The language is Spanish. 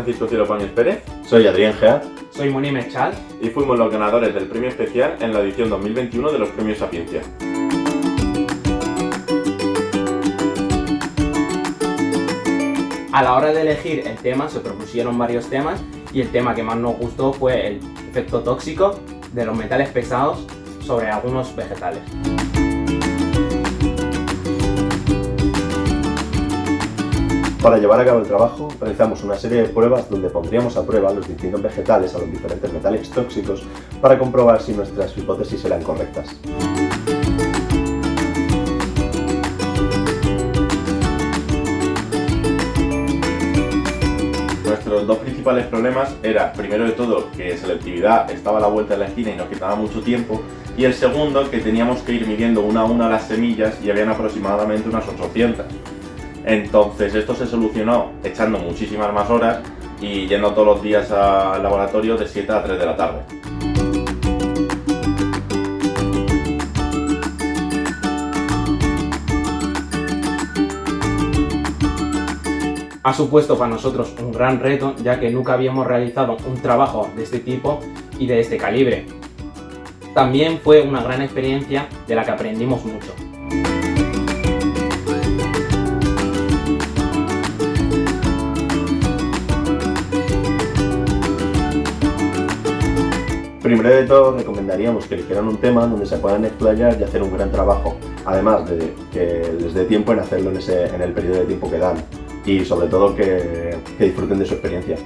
Francisco Cielo-Paños Pérez. Soy Adrián Gea. Soy Moni Mechal. Y fuimos los ganadores del premio especial en la edición 2021 de los Premios Sapiencia. A la hora de elegir el tema se propusieron varios temas y el tema que más nos gustó fue el efecto tóxico de los metales pesados sobre algunos vegetales. Para llevar a cabo el trabajo, realizamos una serie de pruebas donde pondríamos a prueba los distintos vegetales a los diferentes metales tóxicos para comprobar si nuestras hipótesis eran correctas. Nuestros dos principales problemas era, primero de todo, que selectividad estaba a la vuelta de la esquina y nos quitaba mucho tiempo, y el segundo, que teníamos que ir midiendo una a una las semillas y habían aproximadamente unas 800. Entonces esto se solucionó echando muchísimas más horas y yendo todos los días al laboratorio de 7 a 3 de la tarde. Ha supuesto para nosotros un gran reto, ya que nunca habíamos realizado un trabajo de este tipo y de este calibre. También fue una gran experiencia de la que aprendimos mucho. Primero de todo, recomendaríamos que eligieran un tema donde se puedan explayar y hacer un gran trabajo, además de que les dé tiempo en hacerlo en el periodo de tiempo que dan y sobre todo que disfruten de su experiencia.